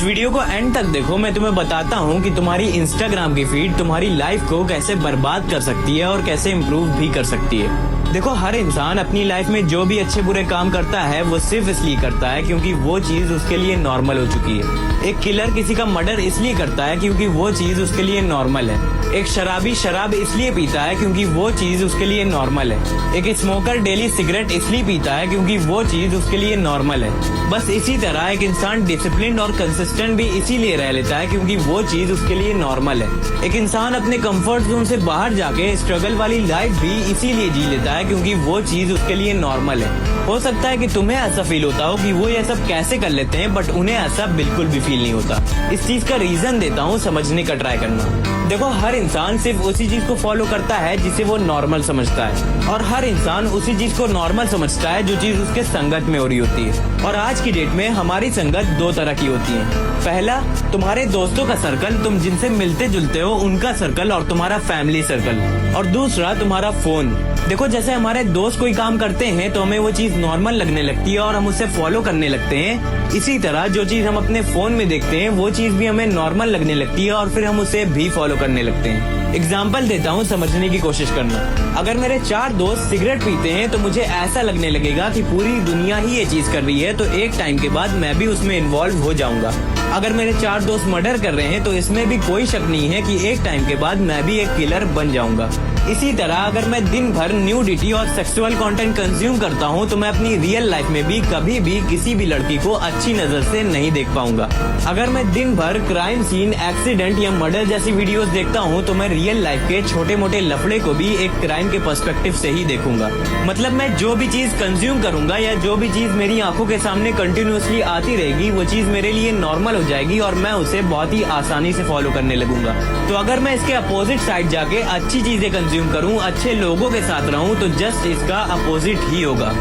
इस वीडियो को एंड तक देखो, मैं तुम्हें बताता हूँ कि तुम्हारी इंस्टाग्राम की फीड तुम्हारी लाइफ को कैसे बर्बाद कर सकती है और कैसे इम्प्रूव भी कर सकती है। देखो, हर इंसान अपनी लाइफ में जो भी अच्छे बुरे काम करता है वो सिर्फ इसलिए करता है क्योंकि वो चीज उसके लिए नॉर्मल हो चुकी है। एक किलर किसी का मर्डर इसलिए करता है क्योंकि वो चीज उसके लिए नॉर्मल है। एक शराबी शराब इसलिए पीता है क्योंकि वो चीज उसके लिए नॉर्मल है। एक स्मोकर डेली सिगरेट इसलिए पीता है क्योंकि वो चीज उसके लिए नॉर्मल है। बस इसी तरह एक इंसान डिसिप्लिन और कंसिस्टेंट भी इसीलिए रह लेता है क्योंकि वो चीज उसके लिए नॉर्मल है। एक इंसान अपने कंफर्ट जोन से बाहर जाके स्ट्रगल वाली लाइफ भी इसीलिए जी लेता है क्योंकि वो चीज उसके लिए नॉर्मल है। हो सकता है कि तुम्हें ऐसा फील होता हो कि वो ये सब कैसे कर लेते हैं, बट उन्हें ऐसा बिल्कुल भी फील नहीं होता। इस चीज का रीजन देता हूँ, समझने का ट्राई करना। देखो, हर इंसान सिर्फ उसी चीज को फॉलो करता है जिसे वो नॉर्मल समझता है, और हर इंसान उसी चीज को नॉर्मल समझता है जो चीज उसके संगत में हो रही होती है। और आज की डेट में हमारी संगत दो तरह की होती है। पहला, तुम्हारे दोस्तों का सर्कल, तुम जिनसे मिलते जुलते हो उनका सर्कल और तुम्हारा फैमिली सर्कल। और दूसरा, तुम्हारा फोन। देखो, जैसे हमारे दोस्त कोई काम करते हैं तो हमें वो चीज नॉर्मल लगने लगती है और हम उसे फॉलो करने लगते हैं। इसी तरह जो चीज हम अपने फोन में देखते हैं वो चीज भी हमें नॉर्मल लगने लगती है और फिर हम उसे भी फॉलो करने लगते हैं। एग्जाम्पल देता हूँ, समझने की कोशिश करना। अगर मेरे 4 दोस्त सिगरेट पीते हैं तो मुझे ऐसा लगने लगेगा कि पूरी दुनिया ही ये चीज कर रही है, तो एक टाइम के बाद मैं भी उसमें इन्वॉल्व हो जाऊंगा। अगर मेरे 4 दोस्त मर्डर कर रहे हैं तो इसमें भी कोई शक नहीं है कि एक टाइम के बाद मैं भी एक किलर बन जाऊंगा। इसी तरह अगर मैं दिन भर न्यूडिटी और सेक्सुअल कंटेंट कंज्यूम करता हूँ तो मैं अपनी रियल लाइफ में भी कभी भी किसी भी लड़की को अच्छी नजर से नहीं देख पाऊंगा। अगर मैं दिन भर क्राइम सीन, एक्सीडेंट या मर्डर जैसी वीडियोस देखता हूँ तो मैं रियल लाइफ के छोटे मोटे लफड़े को भी एक क्राइम के पर्सपेक्टिव से ही देखूंगा। मतलब मैं जो भी चीज कंज्यूम करूंगा या जो भी चीज मेरी आंखों के सामने कंटिन्यूअसली आती रहेगी वो चीज मेरे लिए नॉर्मल हो जाएगी और मैं उसे बहुत ही आसानी से फॉलो करने लगूंगा। तो अगर मैं इसके अपोजिट साइड जाके अच्छी चीजें कंज्यूम करूं, अच्छे लोगों के साथ रहूं, तो जस्ट इसका अपोजिट ही होगा।